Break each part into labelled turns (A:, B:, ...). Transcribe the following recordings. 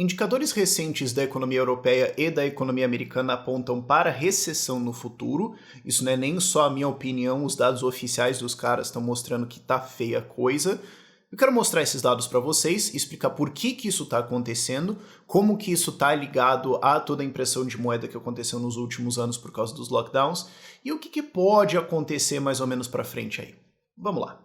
A: Indicadores recentes da economia europeia e da economia americana apontam para recessão no futuro. Isso não é nem só a minha opinião, os dados oficiais dos caras estão mostrando que tá feia a coisa. Eu quero mostrar esses dados para vocês, explicar por que isso está acontecendo, como que isso está ligado a toda a impressão de moeda que aconteceu nos últimos anos por causa dos lockdowns e o que pode acontecer mais ou menos para frente aí. Vamos lá.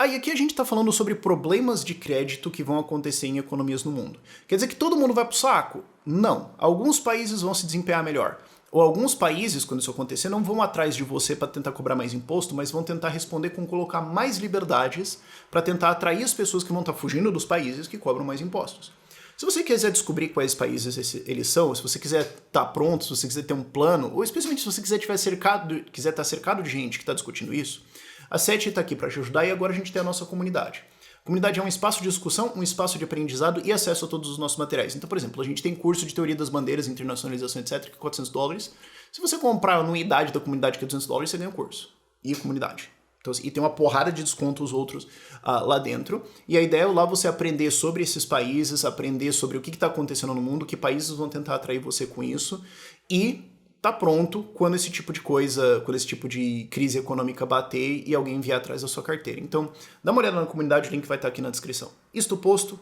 A: E aqui a gente está falando sobre problemas de crédito que vão acontecer em economias no mundo. Quer dizer que todo mundo vai pro saco? Não. Alguns países vão se desempenhar melhor. Ou alguns países, quando isso acontecer, não vão atrás de você para tentar cobrar mais imposto, mas vão tentar responder com colocar mais liberdades para tentar atrair as pessoas que vão estar fugindo dos países que cobram mais impostos. Se você quiser descobrir quais países eles são, se você quiser estar pronto, se você quiser ter um plano, ou especialmente se você quiser estar cercado de gente que está discutindo isso, a SETI está aqui para te ajudar e agora a gente tem a nossa comunidade. A comunidade é um espaço de discussão, um espaço de aprendizado e acesso a todos os nossos materiais. Então, por exemplo, a gente tem curso de teoria das bandeiras, internacionalização, etc., que é $400. Se você comprar a anuidade da comunidade, que é $200, você ganha o curso. E a comunidade. Então, e tem uma porrada de desconto os outros lá dentro. E a ideia é lá você aprender sobre esses países, aprender sobre o que está acontecendo no mundo, que países vão tentar atrair você com isso e tá pronto quando esse tipo de coisa, quando esse tipo de crise econômica bater e alguém vier atrás da sua carteira. Então, dá uma olhada na comunidade, o link vai estar aqui na descrição. Isto posto,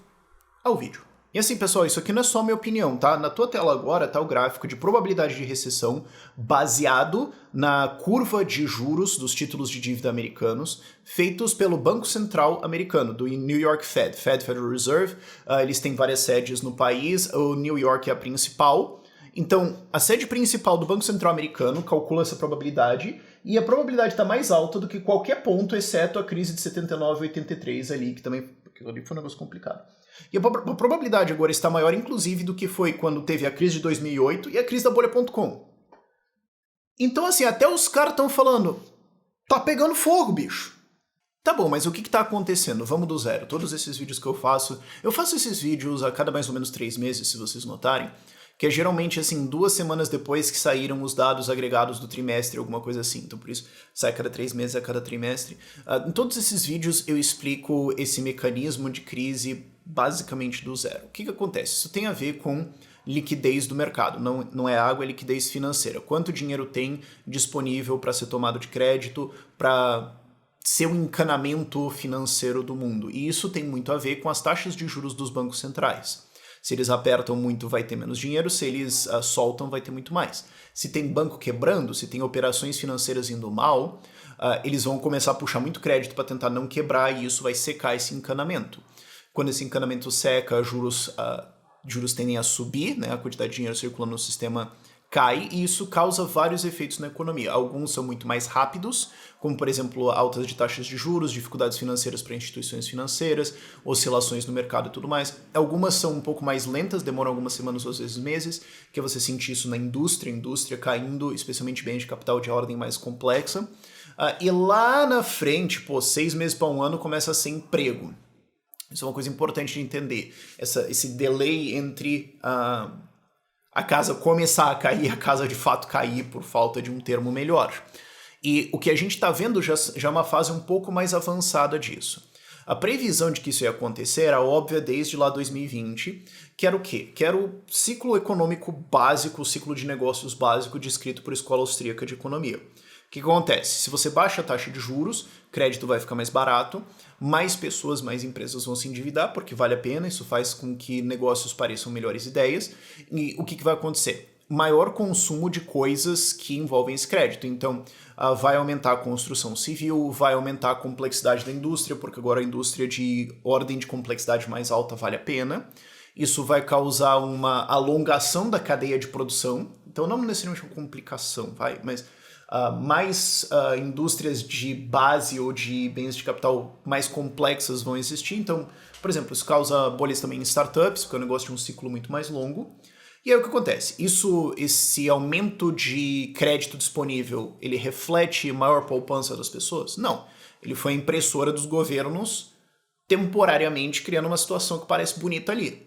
A: ao vídeo. E assim, pessoal, isso aqui não é só minha opinião, tá? Na tua tela agora tá o gráfico de probabilidade de recessão baseado na curva de juros dos títulos de dívida americanos feitos pelo Banco Central americano, do New York Fed, Federal Reserve. Eles têm várias sedes no país, o New York é a principal. Então, a sede principal do Banco Central americano calcula essa probabilidade e a probabilidade está mais alta do que qualquer ponto, exceto a crise de 79 e 83 ali, que também ali foi um negócio complicado. E a probabilidade agora está maior, inclusive, do que foi quando teve a crise de 2008 e a crise da bolha.com. Então, assim, até os caras estão falando, tá pegando fogo, bicho. Tá bom, mas o que tá acontecendo? Vamos do zero. Todos esses vídeos que eu faço esses vídeos a cada mais ou menos 3 meses, se vocês notarem, que é geralmente, assim, 2 semanas depois que saíram os dados agregados do trimestre, alguma coisa assim. Então, por isso, sai a cada 3 meses, a cada trimestre. Em todos esses vídeos, eu explico esse mecanismo de crise basicamente do zero. O que acontece? Isso tem a ver com liquidez do mercado. Não é água, é liquidez financeira. Quanto dinheiro tem disponível para ser tomado de crédito, para ser um encanamento financeiro do mundo. E isso tem muito a ver com as taxas de juros dos bancos centrais. Se eles apertam muito, vai ter menos dinheiro. Se eles soltam, vai ter muito mais. Se tem banco quebrando, se tem operações financeiras indo mal, eles vão começar a puxar muito crédito para tentar não quebrar e isso vai secar esse encanamento. Quando esse encanamento seca, juros tendem a subir, né? A quantidade de dinheiro circulando no sistema cai e isso causa vários efeitos na economia. Alguns são muito mais rápidos, como por exemplo altas de taxas de juros, dificuldades financeiras para instituições financeiras, oscilações no mercado e tudo mais. Algumas são um pouco mais lentas, demoram algumas semanas ou às vezes meses, que é você sentir isso na indústria caindo, especialmente bens de capital de ordem mais complexa. E lá na frente, 6 meses para um ano, começa a ser emprego. Isso é uma coisa importante de entender, esse delay entre a casa começar a cair, a casa de fato cair por falta de um termo melhor. E o que a gente está vendo já é uma fase um pouco mais avançada disso. A previsão de que isso ia acontecer era óbvia desde lá 2020, que era o quê? Que era o ciclo econômico básico, o ciclo de negócios básico descrito por Escola Austríaca de Economia. O que acontece? Se você baixa a taxa de juros, crédito vai ficar mais barato, mais pessoas, mais empresas vão se endividar, porque vale a pena, isso faz com que negócios pareçam melhores ideias. E o que vai acontecer? Maior consumo de coisas que envolvem esse crédito. Então, vai aumentar a construção civil, vai aumentar a complexidade da indústria, porque agora a indústria de ordem de complexidade mais alta vale a pena. Isso vai causar uma alongação da cadeia de produção. Então, não necessariamente uma complicação, mas mais indústrias de base ou de bens de capital mais complexas vão existir. Então, por exemplo, isso causa bolhas também em startups, porque é um negócio de um ciclo muito mais longo. E aí o que acontece? Esse aumento de crédito disponível, ele reflete maior poupança das pessoas? Não. Ele foi a impressora dos governos temporariamente criando uma situação que parece bonita ali.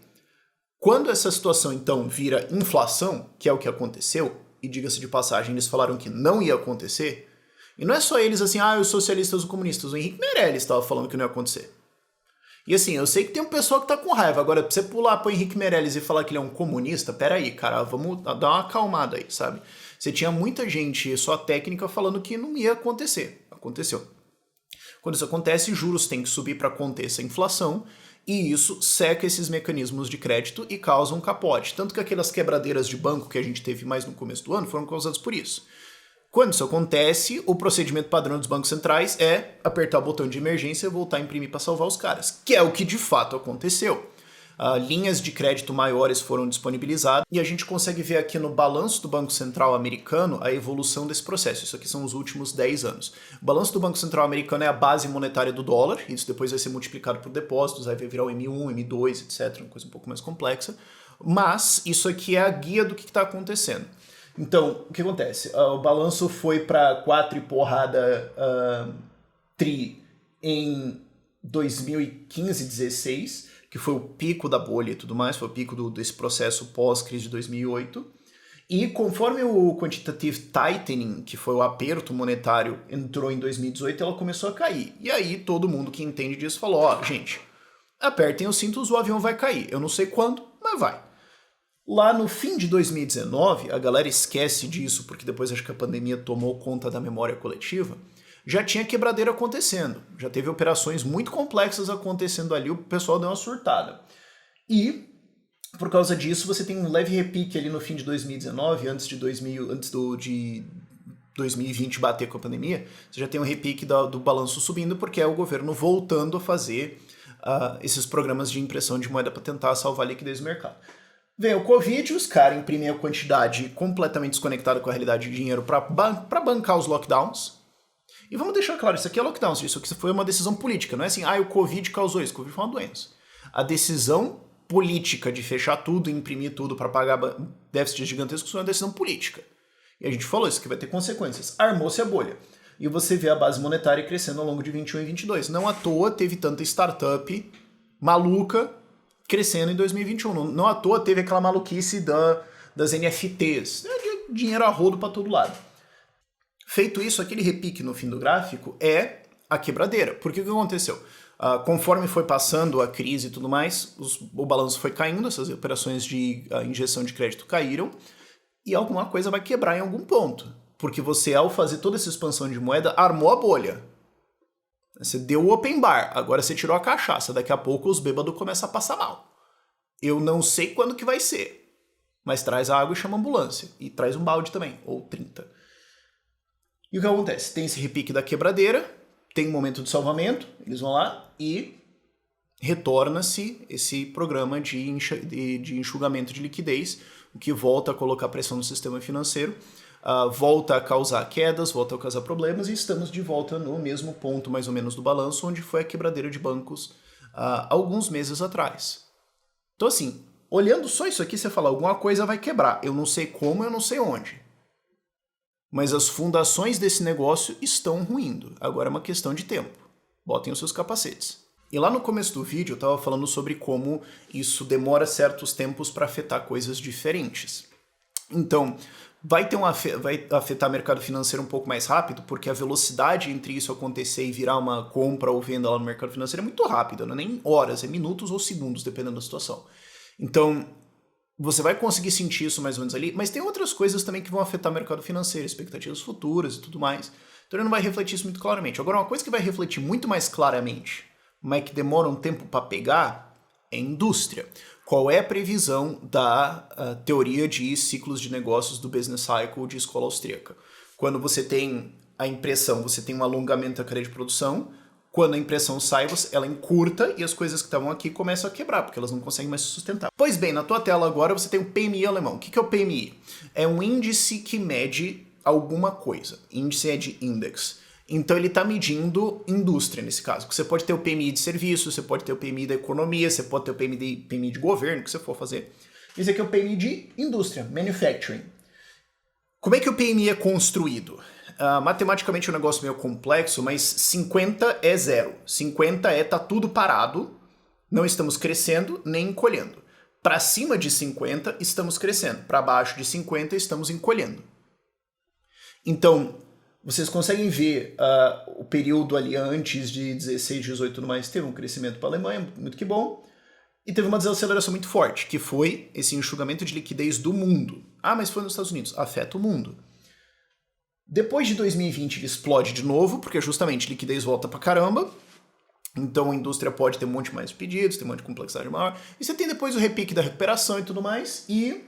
A: Quando essa situação, então, vira inflação, que é o que aconteceu, e diga-se de passagem, eles falaram que não ia acontecer, e não é só eles assim, os socialistas ou comunistas, o Henrique Meirelles estava falando que não ia acontecer. E assim, eu sei que tem um pessoal que tá com raiva, agora pra você pular pro Henrique Meirelles e falar que ele é um comunista, peraí, cara, vamos dar uma acalmada aí, sabe? Você tinha muita gente só técnica falando que não ia acontecer. Aconteceu. Quando isso acontece, juros têm que subir para conter essa inflação, e isso seca esses mecanismos de crédito e causa um capote. Tanto que aquelas quebradeiras de banco que a gente teve mais no começo do ano foram causadas por isso. Quando isso acontece, o procedimento padrão dos bancos centrais é apertar o botão de emergência e voltar a imprimir para salvar os caras, que é o que de fato aconteceu. Linhas de crédito maiores foram disponibilizadas e a gente consegue ver aqui no balanço do Banco Central americano a evolução desse processo. Isso aqui são os últimos 10 anos. O balanço do Banco Central americano é a base monetária do dólar, isso depois vai ser multiplicado por depósitos, aí vai virar o M1, M2, etc., uma coisa um pouco mais complexa. Mas isso aqui é a guia do que está acontecendo. Então, o que acontece? O balanço foi para 4 e porrada tri em 2015, 16, que foi o pico da bolha e tudo mais, foi o pico desse processo pós-crise de 2008. E conforme o quantitative tightening, que foi o aperto monetário, entrou em 2018, ela começou a cair. E aí todo mundo que entende disso falou, gente, apertem os cintos, o avião vai cair. Eu não sei quando, mas vai. Lá no fim de 2019, a galera esquece disso, porque depois acho que a pandemia tomou conta da memória coletiva, já tinha quebradeira acontecendo. Já teve operações muito complexas acontecendo ali, o pessoal deu uma surtada. E, por causa disso, você tem um leve repique ali no fim de 2019, antes de 2020 bater com a pandemia, você já tem um repique do balanço subindo, porque é o governo voltando a fazer esses programas de impressão de moeda para tentar salvar a liquidez do mercado. Vem o Covid, os caras imprimem a quantidade completamente desconectada com a realidade de dinheiro para bancar os lockdowns. E vamos deixar claro, isso aqui é lockdown, isso aqui foi uma decisão política, não é assim, o Covid causou isso, o Covid foi uma doença. A decisão política de fechar tudo, imprimir tudo para pagar déficits gigantescos foi uma decisão política. E a gente falou, isso aqui vai ter consequências. Armou-se a bolha. E você vê a base monetária crescendo ao longo de 21 e 22. Não à toa teve tanta startup maluca crescendo em 2021. Não à toa teve aquela maluquice das NFTs. Dinheiro a rodo para todo lado. Feito isso, aquele repique no fim do gráfico é a quebradeira. Porque o que aconteceu? Conforme foi passando a crise e tudo mais, o balanço foi caindo, essas operações de injeção de crédito caíram, e alguma coisa vai quebrar em algum ponto. Porque você, ao fazer toda essa expansão de moeda, armou a bolha. Você deu o open bar, agora você tirou a cachaça, daqui a pouco os bêbados começam a passar mal. Eu não sei quando que vai ser, mas traz a água e chama a ambulância. E traz um balde também, ou 30. E o que acontece? Tem esse repique da quebradeira, tem um momento de salvamento, eles vão lá e retorna-se esse programa de enxugamento de liquidez, o que volta a colocar pressão no sistema financeiro, volta a causar quedas, volta a causar problemas, e estamos de volta no mesmo ponto, mais ou menos, do balanço, onde foi a quebradeira de bancos alguns meses atrás. Então, assim, olhando só isso aqui, você fala, alguma coisa vai quebrar. Eu não sei como, eu não sei onde. Mas as fundações desse negócio estão ruindo. Agora é uma questão de tempo. Botem os seus capacetes. E lá no começo do vídeo eu estava falando sobre como isso demora certos tempos para afetar coisas diferentes. Então, vai afetar o mercado financeiro um pouco mais rápido, porque a velocidade entre isso acontecer e virar uma compra ou venda lá no mercado financeiro é muito rápida, não é nem horas, é minutos ou segundos, dependendo da situação. Então, você vai conseguir sentir isso mais ou menos ali, mas tem outras coisas também que vão afetar o mercado financeiro, expectativas futuras e tudo mais. Então ele não vai refletir isso muito claramente. Agora, uma coisa que vai refletir muito mais claramente, mas que demora um tempo para pegar, é a indústria. Qual é a previsão da teoria de ciclos de negócios do business cycle de escola austríaca? Quando você tem a impressão, você tem um alongamento da cadeia de produção, quando a impressão sai, ela encurta e as coisas que estavam aqui começam a quebrar, porque elas não conseguem mais se sustentar. Pois bem, na tua tela agora você tem o PMI alemão. O que é o PMI? É um índice que mede alguma coisa. Índice é de index. Então ele está medindo indústria nesse caso. Você pode ter o PMI de serviço, você pode ter o PMI da economia, você pode ter o PMI de governo, o que você for fazer. Esse aqui é o PMI de indústria, manufacturing. Como é que o PMI é construído? Matematicamente é um negócio meio complexo, mas 50 é zero. 50 tá tudo parado, não estamos crescendo nem encolhendo. Para cima de 50 estamos crescendo, para baixo de 50 estamos encolhendo. Então, vocês conseguem ver o período ali antes de 16, 18 e tudo mais, teve um crescimento para a Alemanha, muito que bom, e teve uma desaceleração muito forte, que foi esse enxugamento de liquidez do mundo. Ah, mas foi nos Estados Unidos. Afeta o mundo. Depois de 2020 ele explode de novo, porque justamente liquidez volta pra caramba, então a indústria pode ter um monte mais de pedidos, tem um monte de complexidade maior, e você tem depois o repique da recuperação e tudo mais, e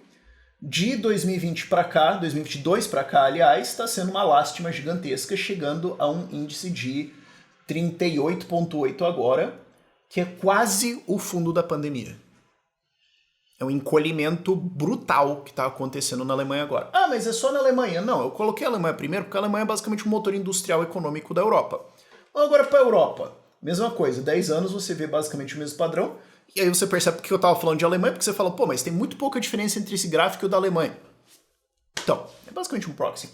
A: de 2020 para cá, 2022 para cá, aliás, está sendo uma lástima gigantesca, chegando a um índice de 38,8 agora, que é quase o fundo da pandemia. É um encolhimento brutal que está acontecendo na Alemanha agora. Ah, mas é só na Alemanha. Não, eu coloquei a Alemanha primeiro porque a Alemanha é basicamente um motor industrial econômico da Europa. Agora para a Europa, mesma coisa, 10 anos você vê basicamente o mesmo padrão, e aí você percebe que eu estava falando de Alemanha, porque você fala, pô, mas tem muito pouca diferença entre esse gráfico e o da Alemanha. Então, é basicamente um proxy.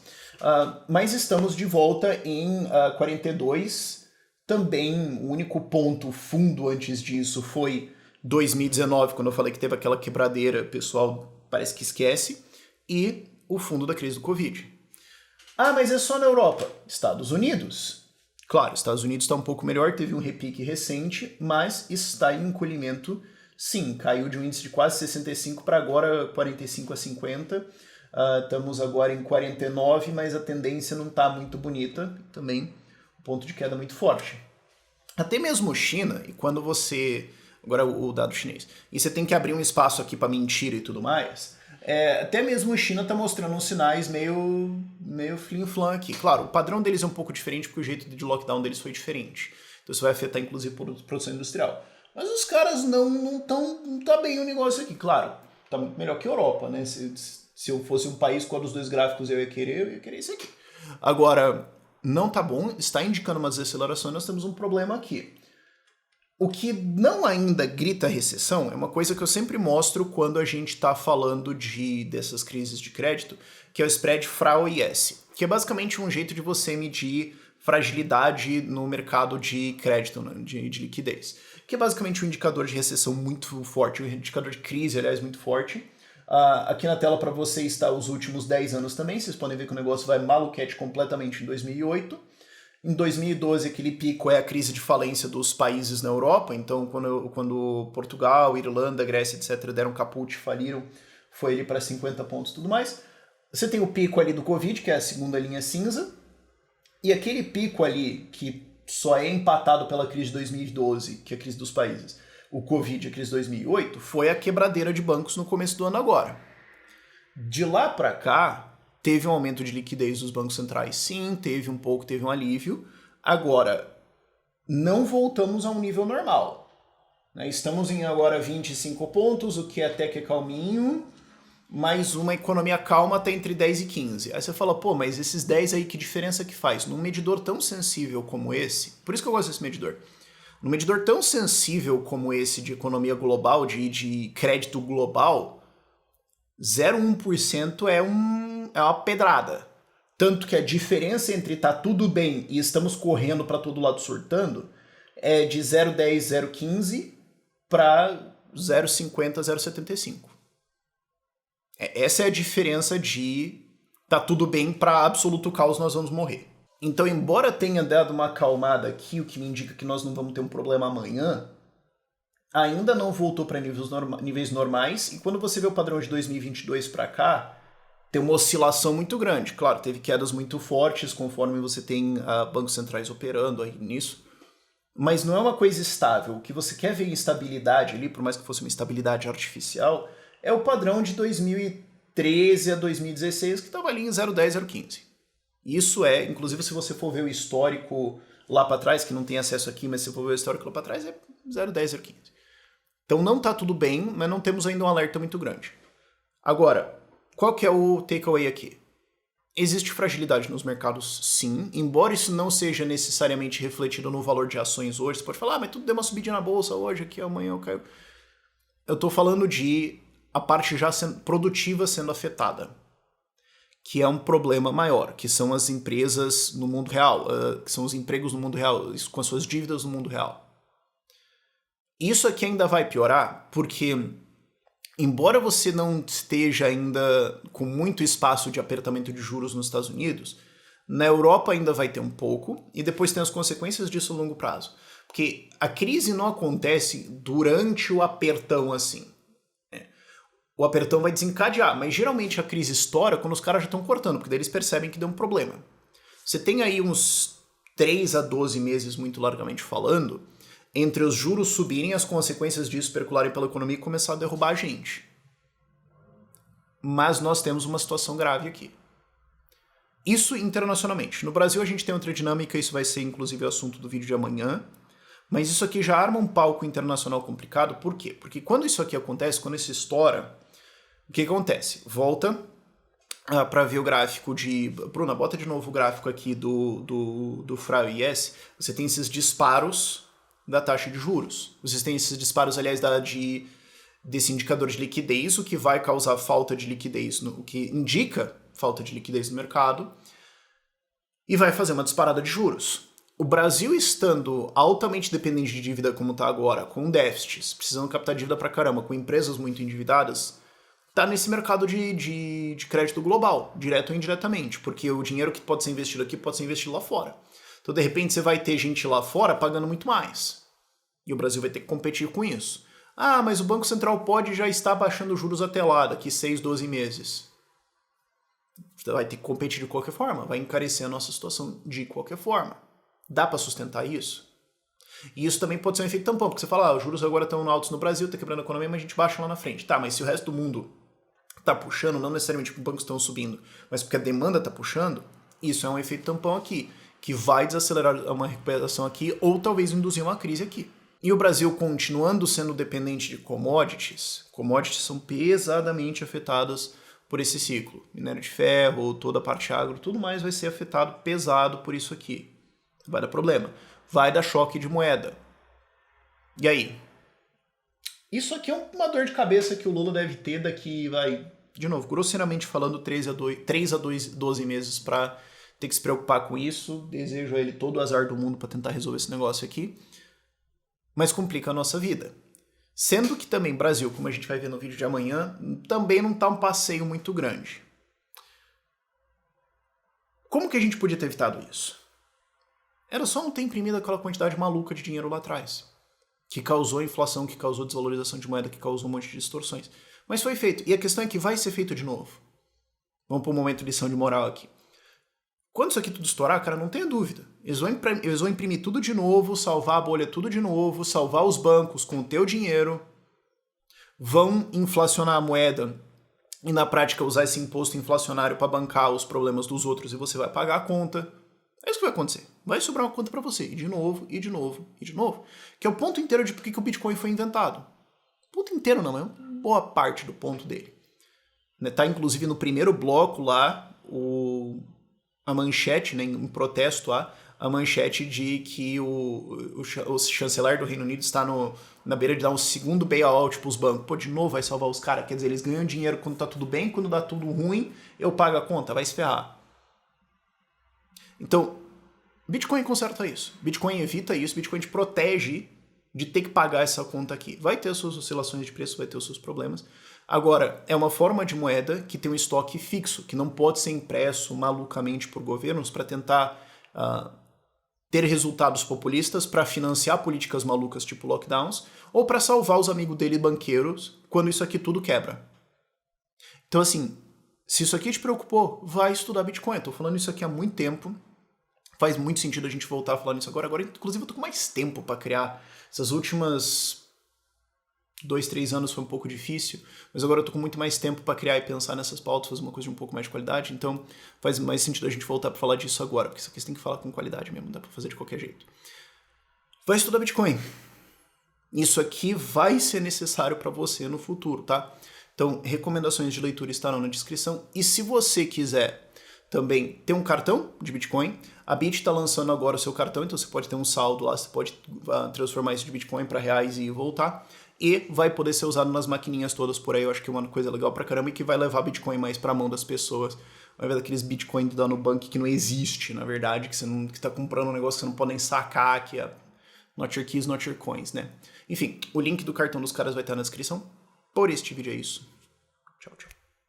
A: Mas estamos de volta em 42. Também o único ponto fundo antes disso foi 2019, quando eu falei que teve aquela quebradeira, o pessoal parece que esquece, e o fundo da crise do Covid. Ah, mas é só na Europa. Estados Unidos. Claro, Estados Unidos está um pouco melhor, teve um repique recente, mas está em encolhimento, sim, caiu de um índice de quase 65 para agora 45 a 50. Estamos agora em 49, mas a tendência não está muito bonita, também um ponto de queda muito forte. Até mesmo China, e quando você... Agora o dado chinês. E você tem que abrir um espaço aqui para mentira e tudo mais. Até mesmo a China está mostrando uns sinais meio flim-flam aqui. Claro, o padrão deles é um pouco diferente porque o jeito de lockdown deles foi diferente. Então isso vai afetar inclusive a produção industrial. Mas os caras não tá bem o negócio aqui. Claro, tá muito melhor que a Europa, né? Se eu fosse um país com os dois gráficos eu ia querer isso aqui. Agora, não tá bom, está indicando uma desaceleração e nós temos um problema aqui. O que não ainda grita recessão é uma coisa que eu sempre mostro quando a gente está falando dessas crises de crédito, que é o spread FRA-OIS, que é basicamente um jeito de você medir fragilidade no mercado de crédito, né, de liquidez, que é basicamente um indicador de recessão muito forte, um indicador de crise, aliás, muito forte. Aqui na tela para vocês está os últimos 10 anos também, vocês podem ver que o negócio vai maluquete completamente em 2008. Em 2012, aquele pico é a crise de falência dos países na Europa, então quando Portugal, Irlanda, Grécia, etc. deram caput, faliram, foi ele para 50 pontos e tudo mais. Você tem o pico ali do Covid, que é a segunda linha cinza, e aquele pico ali, que só é empatado pela crise de 2012, que é a crise dos países, o Covid, a crise de 2008, foi a quebradeira de bancos no começo do ano agora. De lá para cá, teve um aumento de liquidez dos bancos centrais, sim, teve um alívio. Agora, não voltamos a um nível normal. Né? Estamos em agora 25 pontos, o que até que é calminho, mas uma economia calma está entre 10 e 15. Aí você fala, pô, mas esses 10 aí, que diferença que faz? Num medidor tão sensível como esse, por isso que eu gosto desse medidor, num medidor tão sensível como esse de economia global, de crédito global, 0,1% é uma pedrada. Tanto que a diferença entre tá tudo bem e estamos correndo para todo lado surtando é de 0,10, 0,15 para 0,50, 0,75. Essa é a diferença de tá tudo bem para absoluto caos, nós vamos morrer. Então, embora tenha dado uma acalmada aqui, o que me indica que nós não vamos ter um problema amanhã, ainda não voltou para níveis normais, e quando você vê o padrão de 2022 para cá, tem uma oscilação muito grande. Claro, teve quedas muito fortes conforme você tem bancos centrais operando aí nisso, mas não é uma coisa estável. O que você quer ver em estabilidade ali, por mais que fosse uma estabilidade artificial, é o padrão de 2013 a 2016, que estava ali em 0,10, 0,15. Isso é, inclusive se você for ver o histórico lá para trás, que não tem acesso aqui, mas se você for ver o histórico lá para trás, é 0,10, 0,15. Então não está tudo bem, mas não temos ainda um alerta muito grande. Agora, qual que é o takeaway aqui? Existe fragilidade nos mercados, sim, embora isso não seja necessariamente refletido no valor de ações hoje. Você pode falar, mas tudo deu uma subidinha na bolsa hoje, aqui amanhã eu caio. Eu estou falando de a parte já produtiva sendo afetada, que é um problema maior, que são as empresas no mundo real, que são os empregos no mundo real, com as suas dívidas no mundo real. Isso aqui ainda vai piorar, porque embora você não esteja ainda com muito espaço de apertamento de juros nos Estados Unidos, Na Europa ainda vai ter um pouco, e depois tem as consequências disso a longo prazo. Porque a crise não acontece durante o apertão assim. O apertão vai desencadear, mas geralmente a crise estoura quando os caras já estão cortando, porque daí eles percebem que deu um problema. Você tem aí uns 3 a 12 meses, muito largamente falando, entre os juros subirem, as consequências disso percolarem pela economia e começar a derrubar a gente. Mas nós temos uma situação grave aqui. Isso internacionalmente. No Brasil a gente tem outra dinâmica, isso vai ser inclusive o assunto do vídeo de amanhã, mas isso aqui já arma um palco internacional complicado. Por quê? Porque quando isso aqui acontece, quando isso estoura, o que acontece? Volta para ver o gráfico de... Bruna, bota de novo o gráfico aqui do FRA-IS. Você tem esses disparos da taxa de juros. Vocês têm esses disparos, aliás, desse indicador de liquidez, o que vai causar falta de liquidez, o que indica falta de liquidez no mercado, e vai fazer uma disparada de juros. O Brasil, estando altamente dependente de dívida como está agora, com déficits, precisando captar dívida pra caramba, com empresas muito endividadas, está nesse mercado de crédito global, direto ou indiretamente, porque o dinheiro que pode ser investido aqui pode ser investido lá fora. Então, de repente, você vai ter gente lá fora pagando muito mais. E o Brasil vai ter que competir com isso. Ah, mas o Banco Central pode já estar baixando juros até lá, daqui 6, 12 meses. Você vai ter que competir de qualquer forma, vai encarecer a nossa situação de qualquer forma. Dá para sustentar isso? E isso também pode ser um efeito tampão, porque você fala, os juros agora estão altos no Brasil, tá quebrando a economia, mas a gente baixa lá na frente. Tá, mas se o resto do mundo tá puxando, não necessariamente porque os bancos estão subindo, mas porque a demanda tá puxando, isso é um efeito tampão aqui, que vai desacelerar uma recuperação aqui, ou talvez induzir uma crise aqui. E o Brasil continuando sendo dependente de commodities são pesadamente afetadas por esse ciclo. Minério de ferro, toda a parte agro, tudo mais vai ser afetado pesado por isso aqui. Vai dar problema. Vai dar choque de moeda. E aí? Isso aqui é uma dor de cabeça que o Lula deve ter daqui, de novo, grosseiramente falando, 3 a 12 meses para ter que se preocupar com isso. Desejo a ele todo o azar do mundo para tentar resolver esse negócio aqui. Mas complica a nossa vida. Sendo que também Brasil, como a gente vai ver no vídeo de amanhã, também não tá um passeio muito grande. Como que a gente podia ter evitado isso? Era só não ter imprimido aquela quantidade maluca de dinheiro lá atrás, que causou inflação, que causou desvalorização de moeda, que causou um monte de distorções. Mas foi feito. E a questão é que vai ser feito de novo. Vamos para um momento de lição de moral aqui. Quando isso aqui tudo estourar, cara, não tenha dúvida. Eles vão imprimir tudo de novo, salvar a bolha tudo de novo, salvar os bancos com o teu dinheiro, vão inflacionar a moeda e na prática usar esse imposto inflacionário para bancar os problemas dos outros e você vai pagar a conta. É isso que vai acontecer. Vai sobrar uma conta para você. E de novo, e de novo, e de novo. Que é o ponto inteiro de por que o Bitcoin foi inventado. O ponto inteiro não, é uma boa parte do ponto dele. Tá inclusive no primeiro bloco lá, a manchete, né, em protesto lá, a manchete de que o chanceler do Reino Unido está na beira de dar um segundo bailout para os bancos. Pô, de novo vai salvar os caras. Quer dizer, eles ganham dinheiro quando tá tudo bem, quando dá tudo ruim, eu pago a conta, vai se ferrar. Então, Bitcoin conserta isso. Bitcoin evita isso, Bitcoin te protege de ter que pagar essa conta aqui. Vai ter as suas oscilações de preço, vai ter os seus problemas. Agora, é uma forma de moeda que tem um estoque fixo, que não pode ser impresso malucamente por governos para tentar ter resultados populistas, para financiar políticas malucas tipo lockdowns, ou para salvar os amigos dele banqueiros quando isso aqui tudo quebra. Então, assim, se isso aqui te preocupou, vai estudar Bitcoin. Eu tô falando isso aqui há muito tempo. Faz muito sentido a gente voltar a falar nisso agora. Agora, inclusive, eu tô com mais tempo para criar. Essas últimas 2, 3 anos foi um pouco difícil, mas agora eu tô com muito mais tempo para criar e pensar nessas pautas, fazer uma coisa de um pouco mais de qualidade, então faz mais sentido a gente voltar para falar disso agora, porque isso aqui você tem que falar com qualidade mesmo, não dá para fazer de qualquer jeito. Vai estudar Bitcoin. Isso aqui vai ser necessário para você no futuro, tá? Então, recomendações de leitura estarão na descrição, e se você quiser também ter um cartão de Bitcoin, a Bit está lançando agora o seu cartão, então você pode ter um saldo lá, você pode transformar isso de Bitcoin para reais e voltar, e vai poder ser usado nas maquininhas todas por aí. Eu acho que é uma coisa legal pra caramba e que vai levar Bitcoin mais pra mão das pessoas. Vai ver daqueles Bitcoin da Nubank que não existe, na verdade, que você não, que tá comprando um negócio que você não pode nem sacar, que é not your keys, not your coins, né? Enfim, o link do cartão dos caras vai estar na descrição. Por este vídeo é isso. Tchau, tchau.